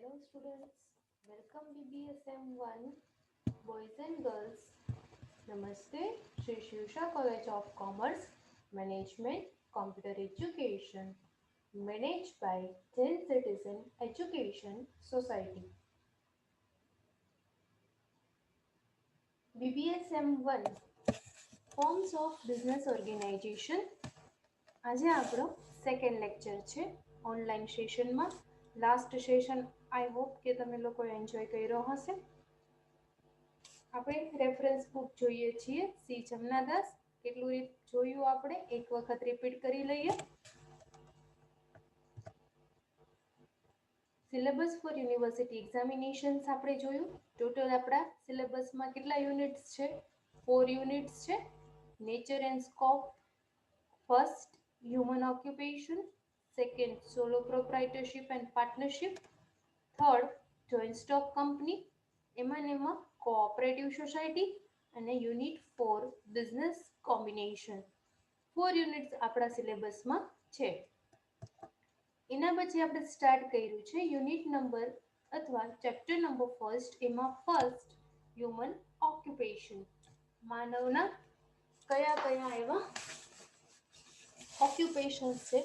Hello students, welcome BBSM1 boys and girls. Namaste, Shri Shivsha College of Commerce, Management, Computer Education, managed by 10 Citizen Education Society. BBSM1 Forms of Business Organization. આજે આપણો second lecture છે online સેશનમાં. Last session I hope કે તમે લોકો enjoy કર્યો હશે. આપણે રેફરન્સ બુક જોઈએ છીએ સી જમનાદાસ. કેટલું જોયું આપણે એક વખત રિપીટ કરી લઈએ. સિલેબસ ફોર યુનિવર્સિટી એક્ઝામિનેશન્સ આપણે જોયું. ટોટલ આપણા સિલેબસમાં કેટલા યુનિટ્સ છે? 4 યુનિટ્સ છે. Nature and scope, first human occupation, second solo proprietorship and partnership, third joint stock company, એમાં cooperative society અને unit 4 business combination. 4 યુનિટ્સ આપણા સિલેબસમાં છે. એના પછી આપણે સ્ટાર્ટ કર્યું છે યુનિટ નંબર અથવા ચેપ્ટર નંબર ફર્સ્ટ. એમાં ફર્સ્ટ હ્યુમન ઓક્યુપેશન, માનવના કયા કયા એવા ઓક્યુપેશન્સ છે,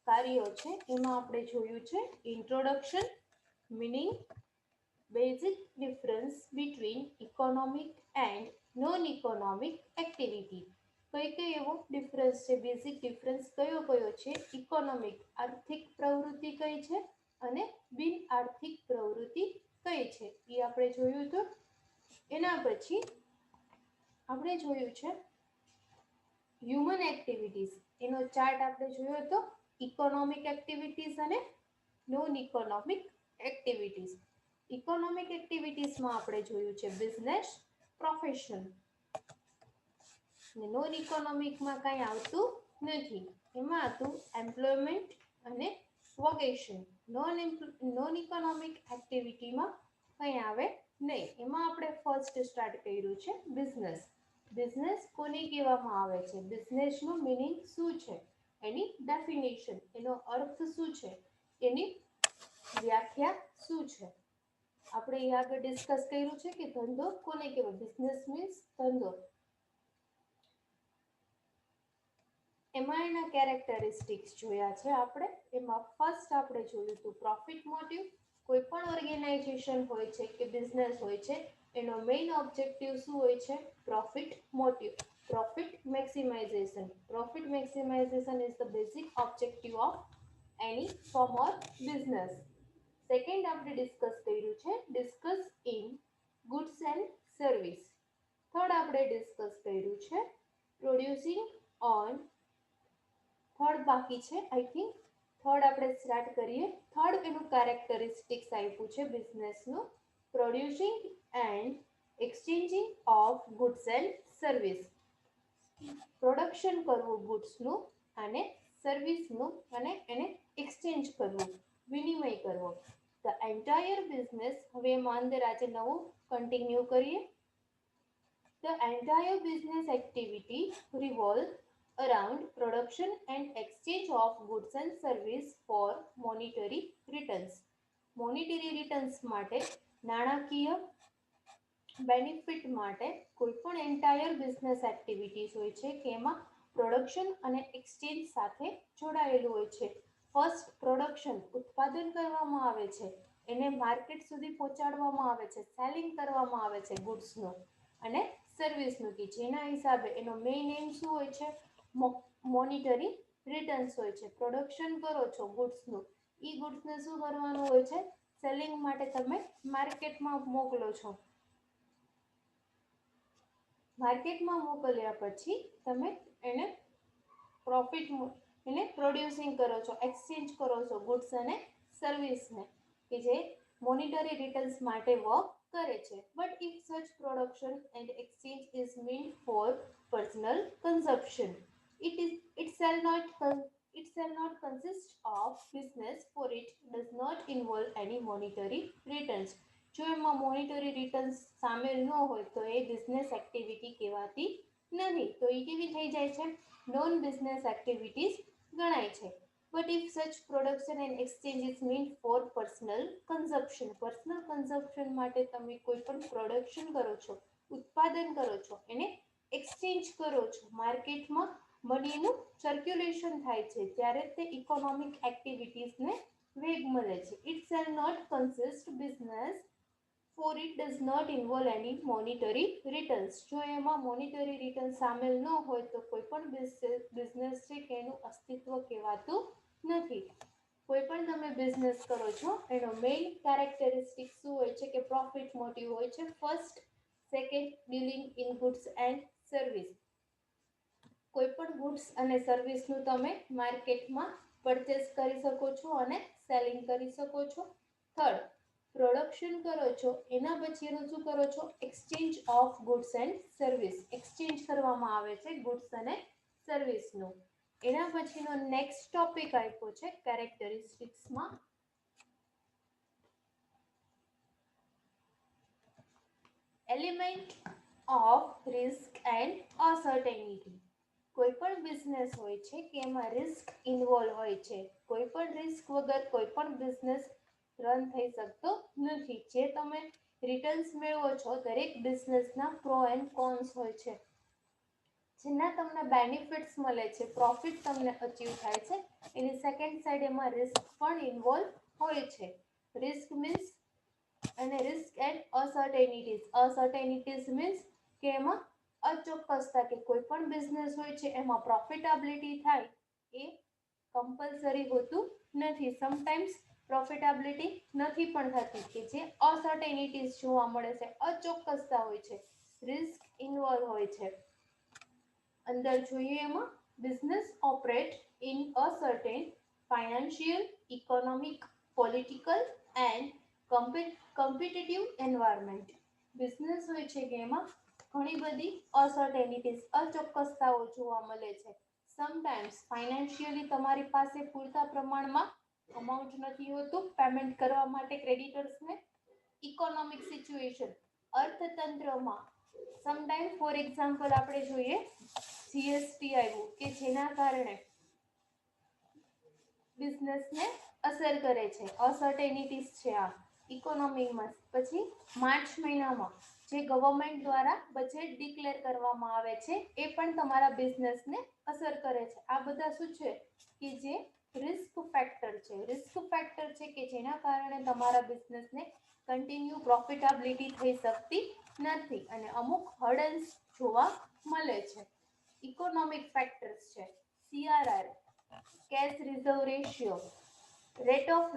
કાર્યો છે, એમાં આપણે જોયું છે introduction, meaning, basic difference between economic and non economic activity. કઈ એવો ડિફરન્સ છે, બેઝિક ડિફરન્સ કયો છે? ઇકોનોમિક આર્થિક પ્રવૃત્તિ કઈ છે અને બિન આર્થિક પ્રવૃત્તિ કઈ છે, એ આપણે જોયું હતું. એના પછી આપણે જોયું છે હ્યુમન એક્ટિવિટીઝ. એનો ચાર્ટ આપણે જોયો હતો. ઇકોનોમિક એક્ટિવિટીઝ અને નોન ઇકોનોમિક એક્ટિવિટીઝ. ઇકોનોમિક એક્ટિવિટીઝમાં આપણે જોયું છે બિઝનેસ, પ્રોફેશન. નોન ઇકોનોમિકમાં કંઈ આવતું નથી. એમાં હતું એમ્પ્લોયમેન્ટ અને વોકેશન. નોન ઇકોનોમિક એક્ટિવિટીમાં કંઈ આવે નહીં. એમાં આપણે ફર્સ્ટ સ્ટાર્ટ કર્યું છે બિઝનેસ. બિઝનેસ કોને કહેવામાં આવે છે? બિઝનેસનું મીનિંગ શું છે, એની ડેફિનેશન, એનો અર્થ શું છે, એની વ્યાખ્યા શું છે, આપણે એ આગળ ડિસ્કસ કર્યું છે કે ધંધો કોને કહેવાય. બિઝનેસ મીન્સ ધંધો. એમાં એના કેરેક્ટરિસ્ટિક્સ જોયા છે આપણે. એમાં ફર્સ્ટ આપણે જોયું હતું પ્રોફિટ મોટિવ. કોઈ પણ ઓર્ગેનાઇઝેશન હોય છે કે બિઝનેસ હોય છે, એનો મેઇન ઓબ્જેક્ટિવ શું હોય છે? Profit motive. Profit maximization. Profit maximization is the basic objective of any firm or business. Second આપણે ડિસ્કસ કર્યું છે discuss in goods and service. Third આપણે ડિસ્કસ કર્યું છે પ્રોડ્યુસિંગ ઓન. થર્ડ બાકી છે આઈ થિંક. થર્ડ આપણે સ્ટાર્ટ કરીએ. થર્ડ એનું કેરેક્ટરિસ્ટિક્સ આપ્યું છે બિઝનેસનું. Producing and exchanging of goods and service. Production કરવું ગુડ્સનું અને સર્વિસનું અને એને એક્સચેન્જ કરવું, વિનિમય કરવો. The entire business. હવે એમાં અંદર આજે નવું કન્ટિન્યુ કરીએ. The entire business activity revolve around production and exchange of goods and service for monetary returns. Monetary returns માટે, નાણાકીય બેનિફિટ માટે કોઈ પણ એન્ટાયર બિઝનેસ એક્ટિવિટીઝ હોય છે કે એમાં પ્રોડક્શન અને એક્સચેન્જ સાથે જોડાયેલું હોય છે. ફર્સ્ટ પ્રોડક્શન, ઉત્પાદન કરવામાં આવે છે, એને માર્કેટ સુધી પહોંચાડવામાં આવે છે, સેલિંગ કરવામાં આવે છે ગુડ્સનું અને સર્વિસનું, કે જેના હિસાબે એનો મેઇન એમ શું હોય છે? મોનિટરી રિટર્ન્સ હોય છે. પ્રોડક્શન કરો છો ગુડ્સનું, એ ગુડ્સને શું કરવાનું હોય છે? સેલિંગ માટે તમે માર્કેટમાં મોકલો છો. માર્કેટમાં મોકલ્યા પછી તમે એને પ્રોફિટ, એને પ્રોડ્યુસિંગ કરો છો, એક્સચેન્જ કરો છો ગુડ્સ અને સર્વિસને, કે જે મોનિટરી રિટર્ન્સ માટે વર્ક કરે છે. But if such production and exchange is meant for personal consumption, it shall not consist of business, for it does not involve any monetary returns. જો એમાં મોનિટરી રિટર્ન્સ સામેલ ન હોય તો એ બિઝનેસ એક્ટિવિટી કહેવાતી નથી. તો એ કેવી થઈ જાય છે? નોન બિઝનેસ એક્ટિવિટીઝ ગણાય છે. But if such production and exchange is meant for personal consumption માટે તમે કોઈ પણ પ્રોડક્શન કરો છો, ઉત્પાદન કરો છો, એને એક્સચેન્જ કરો છો, માર્કેટમાં મનીનું સર્ક્યુલેશન થાય છે, ત્યારે તે ઇકોનોમિક એક્ટિવિટીઝને વેગ મળે છે. It shall not consist business for it does not involve any monetary returns. જો એમાં મોનિટરી રિટર્ન સામેલ ન હોય તો કોઈ પણ બિઝનેસ છે કે એનું અસ્તિત્વ કહેવાતું નથી. કોઈ પણ તમે બિઝનેસ કરો છો એનો મેઇન કેરેક્ટરિસ્ટિક શું હોય છે કે પ્રોફિટ મોટિવ હોય છે. First, second, dealing in goods and service. કોઈ પણ ગુડ્સ અને સર્વિસનું તમે માર્કેટમાં પરચેસ કરી શકો છો અને સેલિંગ કરી શકો છો. થર્ડ, પ્રોડક્શન કરો છો એના પછીનું શું કરો છો, exchange of goods and service. Exchange કરવામાં આવે છે ગુડ્સ અને સર્વિસનું. એના પછીનો નેક્સ્ટ ટોપિક આપ્યો છે કેરેક્ટરિસ્ટિક્સમાં element of risk and uncertainty. કોઈ પણ બિઝનેસ હોય છે કે એમાં રિસ્ક ઇન્વોલ્વ હોય છે. કોઈ પણ રિસ્ક વગર કોઈ પણ બિઝનેસ રન થઈ શકતો નથી. જે તમે રિટર્ન્સ મેળવો છો દરેક બિઝનેસના પ્રો એન્ડ કોન્સ હોય છે. જેના તમને બેનિફિટ્સ મળે છે, પ્રોફિટ તમને અચીવ થાય છે, એની સેકન્ડ સાઈડ એમાં રિસ્ક પણ ઇન્વોલ્વ હોય છે. રિસ્ક મીન્સ અને રિસ્ક એન્ડ અનસર્ટેનિટીઝ. અનસર્ટેનિટીઝ મીન્સ કે એમાં અચોક્કસતા, કે કોઈ પણ બિઝનેસ હોય છે એમાં પ્રોફિટેબિલિટી થાય એ કમ્પલસરી હોતું નથી. સમટાઈમ્સ પ્રોફિટેબિલિટી નથી પણ થતી, કે જે અનસર્ટેનિટીઝ જોવા મળે છે, અચોક્કસતા હોય છે, રિસ્ક ઇન્વોલ્વ હોય છે. અંદર જોઈએ એમાં business operate in a certain financial, economic, political and competitive environment. Business હોય છે કે એમાં ઘણી બધી અનસર્ટેનિટીઝ, અચોક્કસતાઓ જોવા મળે છે. સમટાઈમ્સ ફાઇનાન્શિયલી તમારી પાસે પૂરતા પ્રમાણમાં અમાઉન્ટ નથી હોતું પેમેન્ટ કરવા માટે ક્રેડિટર્સને. ઇકોનોમિક સિચ્યુએશન, અર્થતંત્રમાં સમટાઈમ ફોર એક્ઝામ્પલ આપણે જોઈએ જીએસટી આવ્યું કે જેના કારણે બિઝનેસને અસર કરે છે, અનસર્ટેનિટીઝ છે આ ઇકોનોમીમાં. પછી માર્ચ મહિનામાં જે ગવર્મેન્ટ દ્વારા બજેટ ડિક્લેર કરવામાં આવે છે એ પણ તમારા બિઝનેસને અસર કરે છે. આ બધા શું છે કે જે રિસ્ક ફેક્ટર છે. રિસ્ક ફેક્ટર છે કે જેના કારણે તમારા બિઝનેસને કન્ટિન્યુ પ્રોફિટેબિલિટી થઈ શકતી નથી અને અમુક હર્ડલ્સ જોવા મળે છે. ઇકોનોમિક ફેક્ટર્સ છે CRR, cache reserve ratio, rate of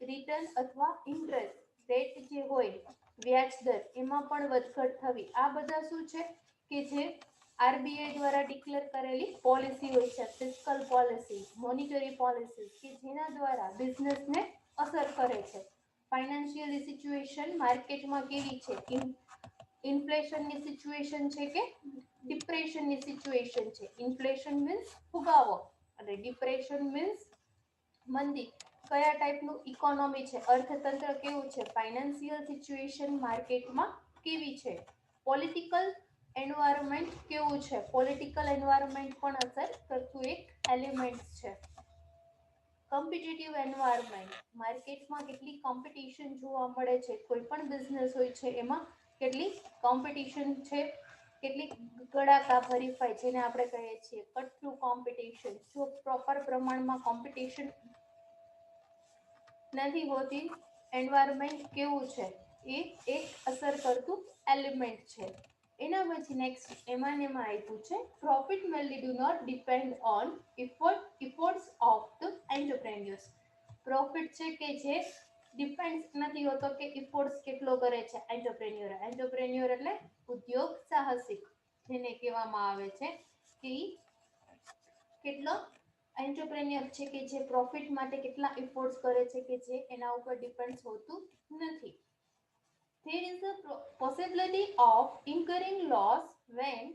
return અથવા ઇન્ટરેસ્ટ રેટ જે હોય વ્યાજ દર એમાં પણ વધઘટ થવી. આ બધા શું છે કે જે આરબીઆઈ દ્વારા ડિક્લેર કરેલી પોલિસી હોય છે, ફિસ્કલ પોલિસી, મોનિટરી પોલિસી, કે જેના દ્વારા બિઝનેસને અસર કરે છે. ફાઇનાન્શિયલ સિચ્યુએશન માર્કેટમાં કેવી છે, ઇન્ફ્લેશનની સિચ્યુએશન છે કે ડિપ્રેશનની સિચ્યુએશન છે. ઇન્ફ્લેશન મીન્સ ફુગાવો અને ડિપ્રેશન મીન્સ મંદી. કયા ટાઈપનું ઇકોનોમી છે, અર્થતંત્ર કેવું છે, ફાઇનાન્શિયલ સિચ્યુએશન માર્કેટમાં કેવી છે, પોલિટિકલ એન્વાયરમેન્ટ કેવું છે. પોલિટિકલ એન્વાયરમેન્ટ પણ અસર કરતું એક એલિમેન્ટ છે. કોમ્પિટિટિવ એન્વાયરમેન્ટ, માર્કેટમાં કેટલી કોમ્પિટિશન જોવા મળે છે. કોઈ પણ બિઝનેસ હોય છે એમાં કેટલી કોમ્પિટિશન છે, કેટલી ગળાકા ભરીફાઈ, જેને આપણે કહીએ છીએ કટ થ્રુ કોમ્પિટિશન. જો પ્રોપર પ્રમાણમાં કોમ્પિટિશન નથી હોતી, એન્વાયરમેન્ટ કેવું છે એ એક અસર કરતું એલિમેન્ટ છે. એના પછી નેક્સ્ટ એમાં આપ્યું છે profit mainly do not depend on efforts of the entrepreneurs. Profit છે કે જે ડિપેન્ડ નથી હોતો કે ઇફોર્ટ્સ કેટલો કરે છે એન્ટરપ્રેન્યોર. એન્ટરપ્રેન્યોર એટલે ઉદ્યોગ સાહસિક, જેને કહેવામાં આવે છે કે કેટલો એન્ટરપ્રેન્યોર છે કે જે પ્રોફિટ માટે કેટલા ઇફોર્ટ્સ કરે છે, કે જે એના ઉપર ડિપેન્ડ હોતું નથી. There is a possibility of incurring loss when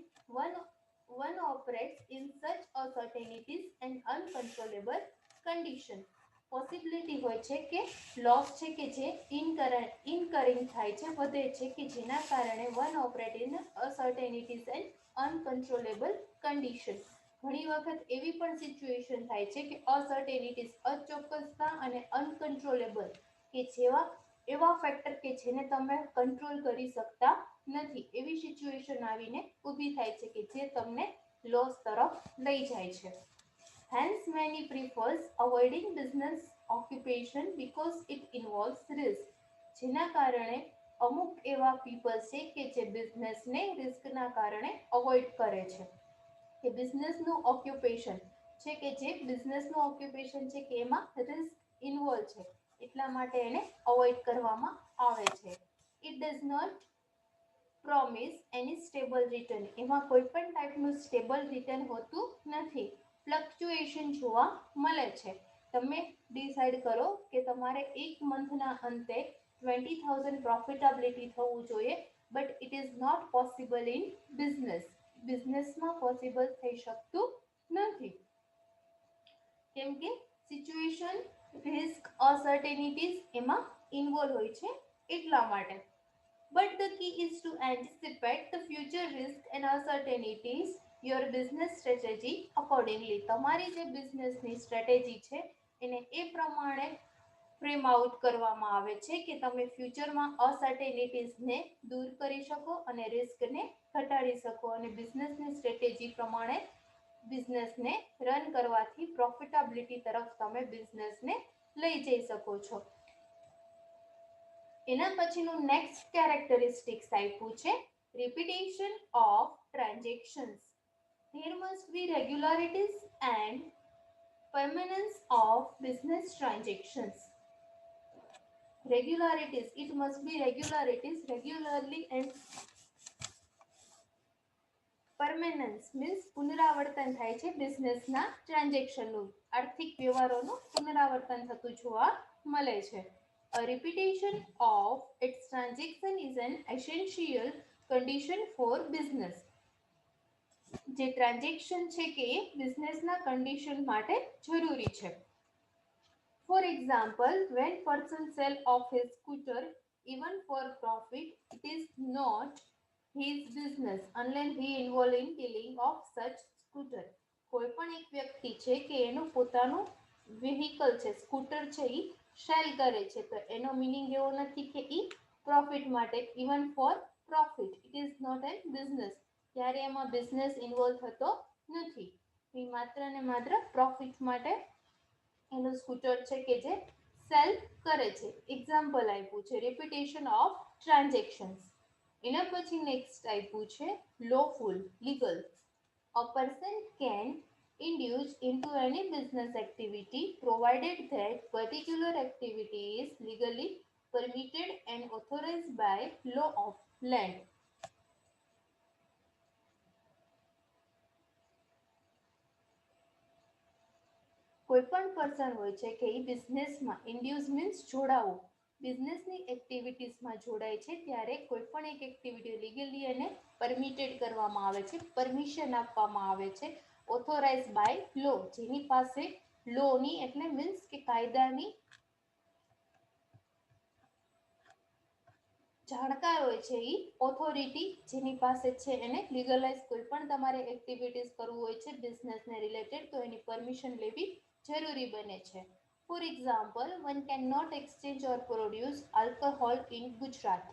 one operates in such uncertainties and uncontrollable condition. Possibility હોય છે કે લોસ છે કે જે ઇનકરિંગ થાય છે, વધે છે, કે જેના કારણે one operate in uncertainties and uncontrollable condition. ઘણી વખત એવી પણ સિચ્યુએશન થાય છે કે અસર્ટેનિટીઝ, અચોક્કસતા અને અનકન્ટ્રોલેબલ કે જેવા એવા ફેક્ટર કે જેને તમે કંટ્રોલ કરી શકતા નથી, એવી સિચ્યુએશન આવીને ઊભી થાય છે કે જે તમને લોસ તરફ લઈ જાય છે. Hence, many prefers avoiding business occupation because it involves risk. જેના કારણે અમુક એવા પીપલ છે કે જે બિઝનેસને રિસ્કના કારણે અવોઇડ કરે છે, કે બિઝનેસનું ઓક્યુપેશન છે કે જે બિઝનેસનું ઓક્યુપેશન છે કે એમાં રિસ્ક ઇન્વોલ્વ છે, એટલા માટે એને અવોઇડ કરવામાં આવે છે. It does not promise any stable return, એમાં કોઈ પણ ટાઈપનું સ્ટેબલ રિટર્ન હોતું નથી, ફ્લક્ચ્યુએશન જોવા મળે છે. તમે ડિસાઇડ કરો કે તમારે એક મંથના અંતે 20,000 પ્રોફિટેબિલિટી થવું જોઈએ, but it is not possible in business. બિઝનેસમાં પોસિબલ થઈ શકતું નથી, કેમ કે સિચ્યુએશન, રિસ્ક, અસર્ટેનિટીઝ એમાં ઇન્વોલ્વ હોય છે એટલા માટે. But the key is to anticipate the future risk and uncertainties your business strategy accordingly. તમારી જે બિઝનેસની સ્ટ્રેટેજી છે એને એ પ્રમાણે ફ્રેમ આઉટ કરવામાં આવે છે કે તમે ફ્યુચરમાં અસર્ટેનિટીઝને દૂર કરી શકો અને રિસ્કને ઘટાડી શકો અને બિઝનેસની સ્ટ્રેટેજી પ્રમાણે બિઝનેસને રન કરવાથી પ્રોફિટેબિલિટી તરફ તમે બિઝનેસને લઈ જઈ શકો છો. એના પછીનું નેક્સ્ટ કેરેક્ટરિસ્ટિક્સ આપ્યું છે repetition of transactions. There must be regularities and permanence of business transactions. Regularities, it must be regularities, regularly, and permanence means પુનરાવર્તન થાય છે બિઝનેસના ટ્રાન્ઝેક્શનનું, આર્થિક વ્યવહારોનું પુનરાવર્તન થતું જોવા મળે છે. A repetition of its transaction is an essential condition for business. જે ટ્રાન્ઝેક્શન છે કે એ બિઝનેસના કન્ડિશન માટે જરૂરી છે. For example, when person sell off his scooter even for profit, it is not his business unless he involved in dealing of such scooter. કોઈ પણ એક વ્યક્તિ છે કે એનું પોતાનું વ્હીકલ છે, સ્કૂટર છે, એ સેલ કરે છે, તો એનો મીનિંગ એવો નથી કે એ પ્રોફિટ માટે, even for profit, it is not an business. ત્યારે એમાં બિઝનેસ ઇન્વોલ્વ થતો નથી, એ માત્ર ને માત્ર પ્રોફિટ માટે એનું સ્કૂટર છે કે જે સેલ કરે છે. એક્ઝામ્પલ આપ્યું છે રિપીટેશન ઓફ ટ્રાન્ઝેક્શન્સ. એના પછી નેક્સ્ટ આપ્યું છે lawful, legal. A person can induce into any business activity provided that particular activity is legally permitted and authorized by law of land. કોઈ પણ પર્સન હોય છે કે એ બિઝનેસમાં ઇન્ડ્યુસ મીન્સ જોડાવું, બિઝનેસની એક્ટિવિટીઝમાં જોડાય છે ત્યારે કોઈ પણ એક એક્ટિવિટી લીગલી અને પરમિટેડ કરવામાં આવે છે, પરમિશન આપવામાં આવે છે, ઓથોરાઇઝ બાય લો, જેની પાસે લોની એટલે મીન્સ કે કાયદાની જાણકાર હોય છે, એ ઓથોરિટી જેની પાસે છે એને લીગલાઇઝ કોઈ પણ તમારે એક્ટિવિટીઝ કરવું હોય છે બિઝનેસને રિલેટેડ તો એની પરમિશન લેવી જરૂરી બને છે. For example, one cannot exchange or produce alcohol in Gujarat.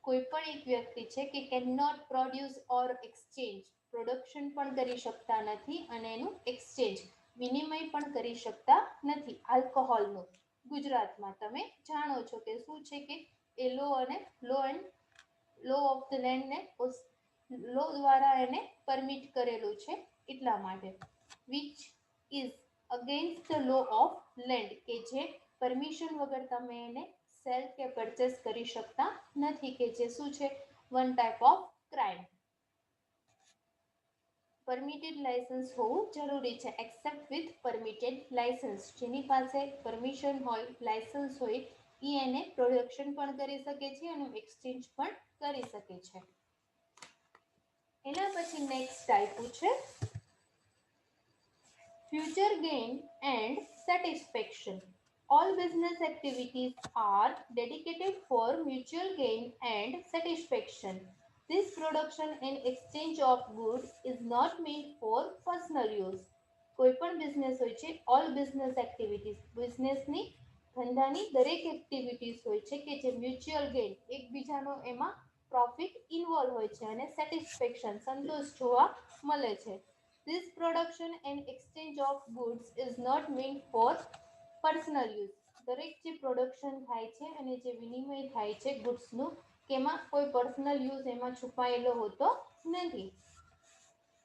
કોઈ પણ એક વ્યક્તિ છે કે can not produce or exchange, production પણ કરી શકતા નથી અને એનું એક્સચેન્જ, વિનિમય પણ કરી શકતા નથી આલ્કોહોલનું. ગુજરાતમાં તમે જાણો છો કે શું છે કે એ લો અને લો ઓફ ધ લેન્ડને લો દ્વારા એને પરમિટ કરેલું છે એટલા માટે. Which is against the law of land, કે જે પરમિશન વગર તમે એને સેલ કે પરચેસ કરી શકતા નથી, કે જે શું છે one type of crime. Permitted licence હોવું જરૂરી છે, એક્સેપ્ટ વિથ પરમિટેડ લાયસન્સ, જેની પાસે પરમિશન હોય, લાયસન્સ હોય, એ એને પ્રોડક્શન પણ કરી શકે છે અને એક્સચેન્જ પણ કરી શકે છે. એના પછી નેક્સ્ટ આપ્યું છે future gain and satisfaction. All business activities are dedicated for mutual gain and satisfaction. This production and exchange of goods is not meant for personal use. કોઈ પણ બિઝનેસ હોય છે, ઓલ બિઝનેસ એક્ટિવિટીઝ, બિઝનેસની ધંધાની દરેક activities હોય છે કે જે મ્યુચ્યુઅલ ગેઇન, એકબીજાનો એમાં પ્રોફિટ ઇન્વોલ્વ હોય છે અને સેટિસ્ફેક્શન, સંતોષ જોવા મળે છે. This production and exchange of goods is not meant for personal use. દરેક જે પ્રોડક્શન થાય છે અને જે વિનિમય થાય છે ગુડ્સનું, કેમાં કોઈ પર્સનલ યુઝ એમાં છુપાયેલો હોતો નથી.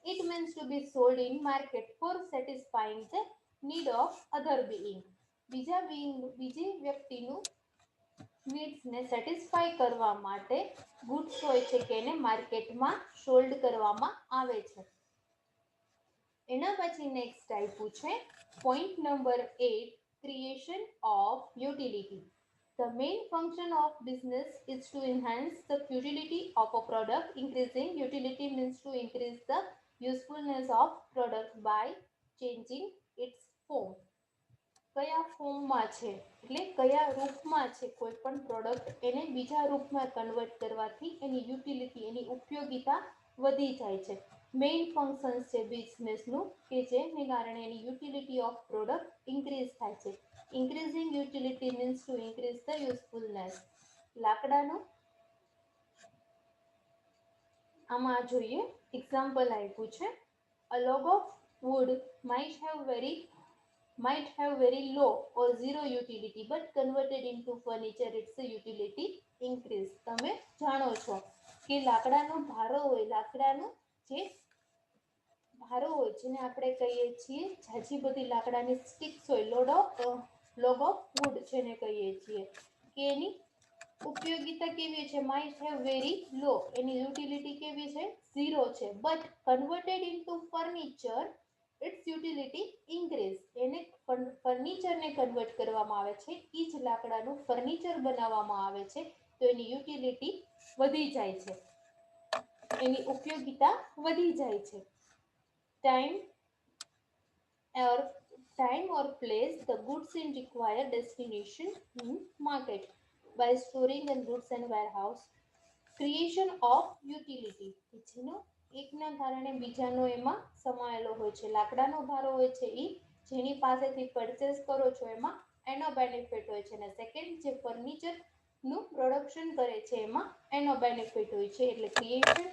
It means to be sold in market for satisfying the need of other being. બીજી વ્યક્તિનું નીડ્સને સેટિસ્ફાય કરવા માટે ગુડ્સ હોય છે કે એને માર્કેટમાં સોલ્ડ કરવામાં આવે છે. એના પછી નેક્સ્ટ આપ્યું છે point number 8, creation of utility. The main function of business is to enhance the utility of a product. Increasing utility means to increase the usefulness of product by changing its form. કયા ફોર્મમાં છે એટલે કયા રૂપમાં છે કોઈ પણ product, એને બીજા રૂપમાં કન્વર્ટ કરવાથી એની યુટિલિટી, એની ઉપયોગિતા વધી જાય છે. મેઇન ફંક્શન્સ છે બિઝનેસનું કે જેને કારણે એની યુટિલિટી ઓફ પ્રોડક્ટ ઇન્ક્રીઝ થાય છે. Increasing utility means to increase the usefulness. લાકડાનું આમાં જોઈએ એક્ઝામ્પલ આપ્યું છે. A log of wood might have very low or zero utility, but converted into furniture its utility increase. તમે જાણો છો કે લાકડાનો ભારો હોય, લાકડાનો જે ભારો હોય જેને આપણે કહીએ છીએ, ઝાઝી બધી લાકડાની સ્ટિક્સ હોય, લોગ ઓફ વુડ જેને કહીએ છીએ, કે એની ઉપયોગિતા કેવી છે, માઇટ હેવ વેરી લો, એની યુટિલિટી કેવી છે, ઝીરો છે, but converted into furniture its utility increase. એને ફર્નિચરને કન્વર્ટ કરવામાં આવે છે, એ જ લાકડાનું ફર્નિચર બનાવવામાં આવે છે તો એની યુટિલિટી વધી જાય છે, એની ઉપયોગિતા વધી જાય છે. Time or place the goods in required destination in market by storing in goods and warehouse. Creation of utility, જેનો એકના કારણે બીજાનો એમાં સમાયેલો હોય છે. લાકડાનો ભારો હોય છે એ જેની પાસેથી પરચેસ કરો છો એમાં એનો બેનિફિટ હોય છે, અને સેકન્ડ જે ફર્નિચરનું પ્રોડક્શન કરે છે એમાં એનો બેનિફિટ હોય છે. એટલે ક્રિએશન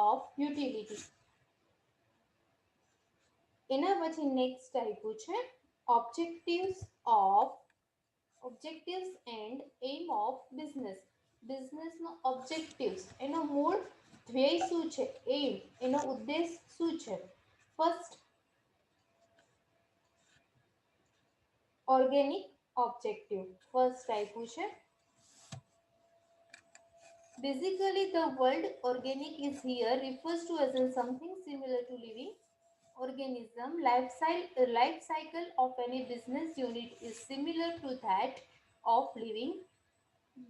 ઓફ યુટિલિટી. એના પછી નેક્સ્ટ આપ્યું છે objectives and aim of business. બિઝનેસનો ઓબ્જેક્ટિવ્સ, એનો મૂળ ધ્યેય શું છે, એમ એનો ઉદ્દેશ શું છે. ફર્સ્ટ ઓર્ગેનિક ઓબ્જેક્ટિવ ફર્સ્ટ આપ્યું છે. Basically, the word organic is here refers to as in something similar to living organism. Life cycle of any business unit is similar to that of living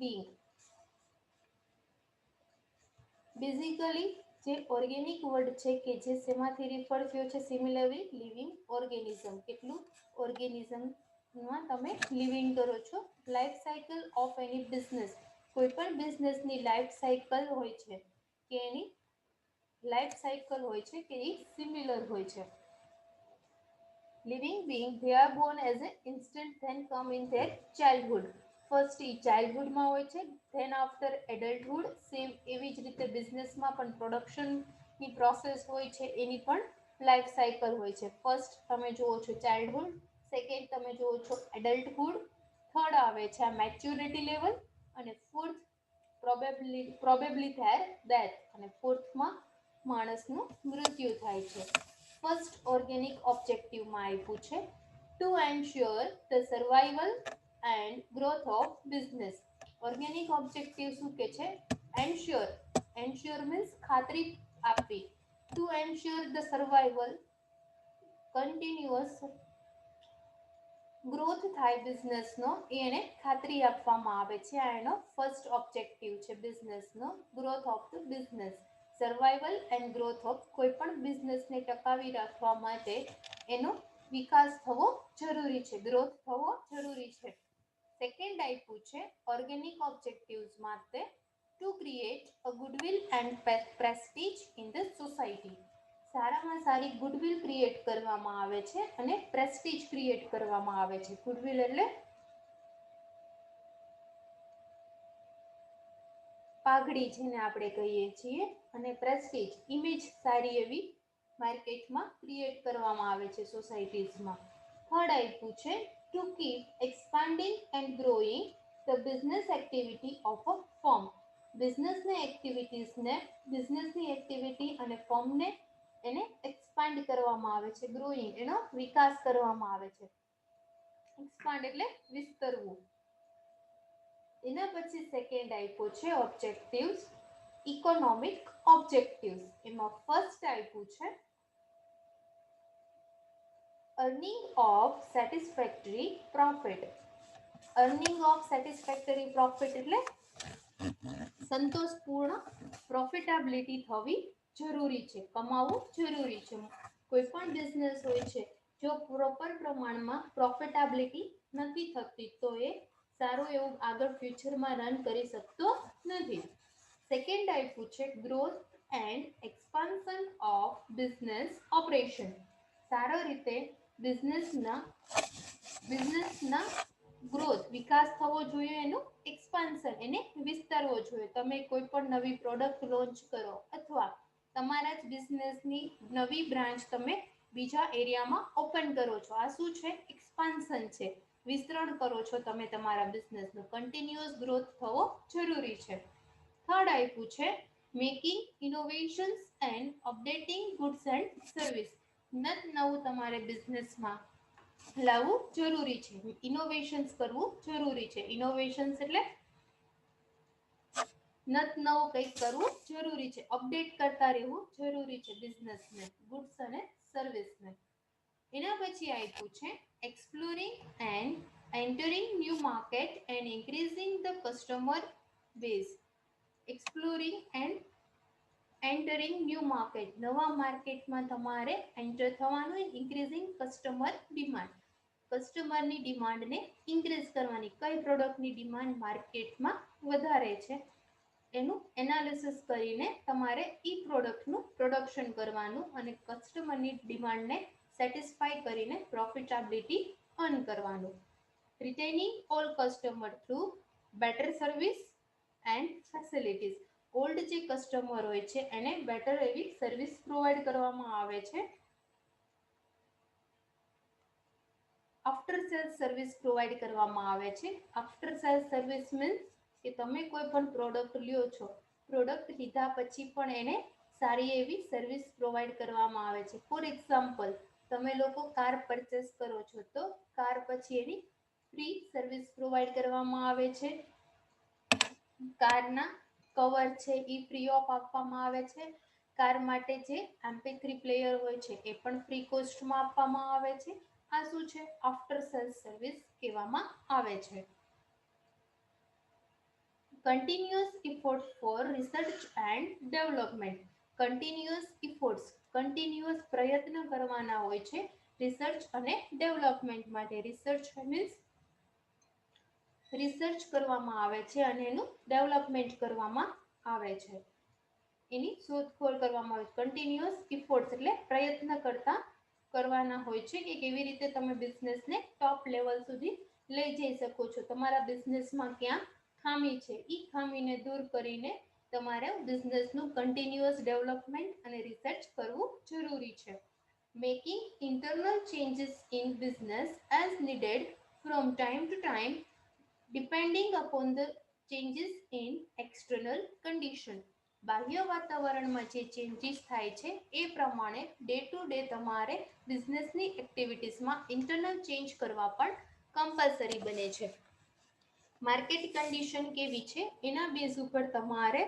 being. Basically, જે organic word છે કે જે શેમાંથી refer થયો છે, similarly living organism. કેટલું ઓર્ગેનિઝમમાં તમે living કરો છો. Life cycle of any business, કોઈ પણ બિઝનેસની લાઈફ સાયકલ હોય છે કે એની લાઈફ સાયકલ હોય છે કે એ સિમિલર હોય છે. Living being, they are born as an instant, then come in their childhood. First એ ચાઇલ્ડહુડમાં હોય છે, ધેન આફ્ટર એડલ્ટહુડ. સેમ એવી જ રીતે બિઝનેસમાં પણ પ્રોડક્શનની પ્રોસેસ હોય છે, એની પણ લાઈફ સાયકલ હોય છે. ફર્સ્ટ તમે જુઓ છો ચાઇલ્ડહુડ, સેકન્ડ તમે જુઓ છો એડલ્ટહુડ, થર્ડ આવે છે આ મેચ્યોરિટી લેવલ, અને ફોર્થ પ્રોબેબલી ધેર ડેથ, અને ફોર્થમાં માણસનું મૃત્યુ થાય છે. ફર્સ્ટ ઓર્ગેનિક ઓબ્જેક્ટિવમાં આપ્યું છે two ensure the survival and growth of business. Organic objective શું કે છે, એન્શ્યોર મીન્સ ખાતરી આપવી, two ensure the survival, continuous growth થાય બિઝનેસનો, એને ખાતરી આપવામાં આવે છે. આ એનો ફર્સ્ટ ઓબ્જેક્ટિવ છે બિઝનેસનો, growth of the business. Survival and growth of, કોઈ પણ બિઝનેસને ટકાવી રાખવા માટે એનો વિકાસ થવો જરૂરી છે, ગ્રોથ થવો જરૂરી છે. સેકન્ડ આપ્યું છે ઓર્ગેનિક ઓબ્જેક્ટિવ્સ માટે to to create a goodwill and prestige in the society. સારામાં સારી ગુડવિલ ક્રિએટ કરવામાં આવે છે અને પ્રેસ્ટીજ ક્રિએટ કરવામાં આવે છે. ગુડવિલ એટલે પાઘડી જેને આપણે કહીએ છીએ, અને પ્રેસ્ટીજ ઇમેજ સારી એવી માર્કેટમાં ક્રિએટ કરવામાં આવે છે સોસાયટીઝમાં. થર્ડ આપ્યું છે to keep expanding and growing the business activity of a firm. બિઝનેસની એક્ટિવિટી અને ફર્મને એને એક્સપાન્ડ કરવામાં આવે છે. ગ્રોઈંગ એનો વિકાસ કરવામાં આવે છે. એક્સપાન્ડ એટલે વિસ્તરવું. એના પછી સેકન્ડ આપ્યો છે ઓબ્જેક્ટિવ્સ, ઇકોનોમિક ઓબ્જેક્ટિવ્સ. એમાં ફર્સ્ટ આપ્યું છે earning of satisfactory profit. Earning of satisfactory profit એટલે સંતોષપૂર્ણ પ્રોફિટેબિલિટી થવી જરૂરી છે, કમાવવું જરૂરી છે. કોઈ પણ બિઝનેસ હોય છે, જો પ્રોપર પ્રમાણમાં પ્રોફિટેબિલિટી નથી થતી તો એ સારું એવું આગળ ફ્યુચરમાં રન કરી શકતો નથી. સેકન્ડ આપ્યું છે growth and expansion of business operation. સારો રીતે બિઝનેસના ગ્રોથ વિકાસ થવો જોઈએ, એનું એક્સપાન્શન એને વિસ્તારવો જોઈએ. તમે કોઈ પણ નવી પ્રોડક્ટ લોન્ચ કરો અથવા તમારા જ બિઝનેસની નવી બ્રાન્ચ તમે બીજા એરિયામાં ઓપન કરો છો, આ શું છે? એક્સપાન્શન છે. વિસ્તરણ કરો છો તમે તમારા બિઝનેસનો. કન્ટિન્યુઅસ ગ્રોથ થવો જરૂરી છે. થર્ડ આપ્યું છે making innovations and updating goods and service. નવું તમારે બિઝનેસમાં લાવવું જરૂરી છે, ઇનોવેશન્સ કરવું જરૂરી છે. ઇનોવેશન્સ એટલે નવું કંઈક કરવું જરૂરી છે, અપડેટ કરતા રહેવું જરૂરી છે બિઝનેસને, ગુડ્સ અને સર્વિસને. એના પછી આપ્યું છે exploring and entering new market and increasing the customer base. Exploring and entering new market. નવા માર્કેટમાં તમારે એન્ટર થવાનું. Increasing customer demand. કસ્ટમરની ડિમાન્ડને ઇન્ક્રીઝ કરવાની. કઈ પ્રોડક્ટની ડિમાન્ડ માર્કેટમાં વધારે છે એનું એનાલિસિસ કરીને તમારે ઈ પ્રોડક્ટનું પ્રોડક્શન કરવાનું અને કસ્ટમરની ડિમાન્ડને સેટિસ્ફાય કરીને પ્રોફિટેબિલિટી અર્ન કરવાનું. Retaining all customer through better service and facilities. Old જે કસ્ટમર હોય છે એને બેટર એવી સર્વિસ પ્રોવાઈડ કરવામાં આવે છે. આફ્ટર સેલ્સ સર્વિસ પ્રોવાઈડ કરવામાં આવે છે. આફ્ટર સેલ્સ સર્વિસ મીન્સ કે તમે કોઈ પણ પ્રોડક્ટ લ્યો છો, પ્રોડક્ટ લીધા પછી પણ એને સારી એવી સર્વિસ પ્રોવાઈડ કરવામાં આવે છે. ફોર એક્ઝામ્પલ, તમે લોકો કાર પરચેસ કરો છો તો કાર પછી એની ફ્રી સર્વિસ પ્રોવાઈડ કરવામાં આવે છે. કારના કવર છે એ ફ્રી ઓફ આપવામાં આવે છે. કાર માટે જે MP3 પ્લેયર હોય છે એ પણ ફ્રી કોસ્ટમાં આપવામાં આવે છે. આ શું છે? આફ્ટર સેલ્સ સર્વિસ કહેવામાં આવે છે. Continuous efforts four research and development. Continuous પ્રયત્ન કરવાના હોય છે રિસર્ચ અને ડેવલપમેન્ટ માટે. રિસર્ચ મીન્સ રિસર્ચ કરવામાં આવે છે અને એનું ડેવલપમેન્ટ કરવામાં આવે છે, એની શોધખોળ કરવામાં આવે છે. કન્ટિન્યુઅસ ઇફોર્ટ્સ એટલે પ્રયત્ન કરવાના હોય છે કે કેવી રીતે તમે બિઝનેસને ટોપ લેવલ સુધી લઈ જઈ શકો છો. તમારા બિઝનેસમાં ક્યાં ખામી છે એ ખામીને દૂર કરીને તમારે બિઝનેસનું કન્ટિન્યુઅસ ડેવલપમેન્ટ અને રિસર્ચ કરવું જરૂરી છે. Making internal changes in business as needed from time to time depending upon the changes in external condition. બાહ્ય વાતાવરણમાં જે ચેન્જીસ થાય છે એ પ્રમાણે ડે ટુ ડે તમારે બિઝનેસની એક્ટિવિટીઝમાં ઇન્ટરનલ ચેન્જ કરવા પણ કમ્પલસરી બને છે. માર્કેટ કન્ડિશન કેવી છે એના બેઝ ઉપર તમારે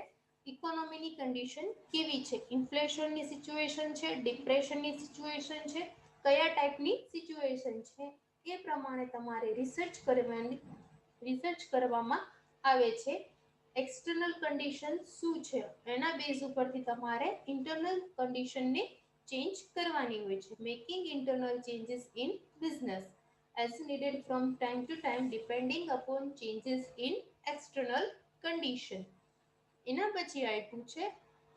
ઇકોનોમીની કન્ડિશન કેવી છે, ઇન્ફ્લેશનની સિચ્યુએશન છે, ડિપ્રેશનની સિચ્યુએશન છે, કયા ટાઈપની સિચ્યુએશન છે એ પ્રમાણે તમારે રિસર્ચ કરવામાં આવે છે. એક્સટર્નલ કન્ડિશન શું છે એના બેઝ ઉપરથી તમારે ઇન્ટરનલ કન્ડિશનને ચેન્જ કરવાની હોય છે. Making internal changes in business as needed from time to time depending upon changes in external condition. એના પછી આપ્યું છે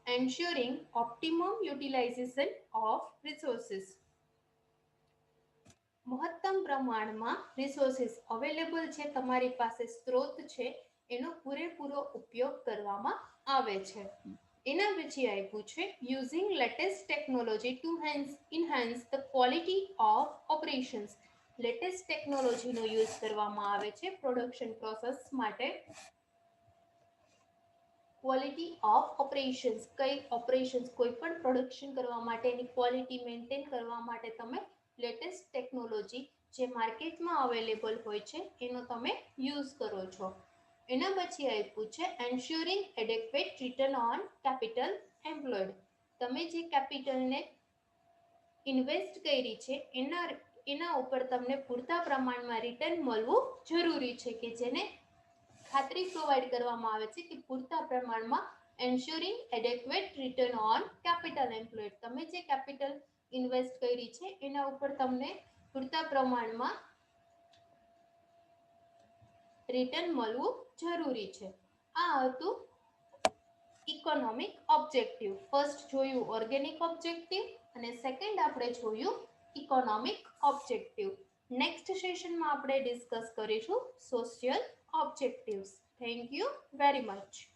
ensuring optimum utilization of resources. મહત્તમ પ્રમાણમાં રિસોર્સિસ અવેલેબલ છે, તમારી પાસે સ્ત્રોત છે, એનો પૂરેપૂરો ઉપયોગ કરવામાં આવે છે. એના પછી આપ્યું છે using latest technology to enhance the quality of operations. Latest ટેકનોલોજીનો યુઝ કરવામાં આવે છે પ્રોડક્શન પ્રોસેસ માટે. ક્વોલિટી ઓફ ઓપરેશન્સ, કઈ ઓપરેશન્સ કોઈ પણ પ્રોડક્શન કરવા માટે એની ક્વોલિટી મેન્ટેન કરવા માટે તમે લેટેસ્ટ ટેકનોલોજી જે માર્કેટમાં અવેલેબલ હોય છે એનો તમે યુઝ કરો છો. એના પછી આપ્યું છે ensuring adequate return on capital employed. તમે જે કેપિટલને ઇન્વેસ્ટ કરી છે એના ઉપર તમને પૂરતા પ્રમાણમાં રિટર્ન મળવું જરૂરી છે, કે જેને ખાતરી પ્રોવાઈડ કરવામાં આવે છે કે પૂરતા પ્રમાણમાં ensuring adequate return on capital employed. તમે જે કેપિટલ ઇન્વેસ્ટ કરી છે એના ઉપર તમને પૂરતા પ્રમાણમાં રિટર્ન મળવું જરૂરી છે. આ હતું ઇકોનોમિક ઓબ્જેક્ટિવ. ફર્સ્ટ જોયું ઓર્ગેનિક ઓબ્જેક્ટિવ અને સેકન્ડ આપણે જોયું ઇકોનોમિક ઓબ્જેક્ટિવ. નેક્સ્ટ સેશનમાં આપણે ડિસ્કસ કરીશું social objectives. Thank you very much.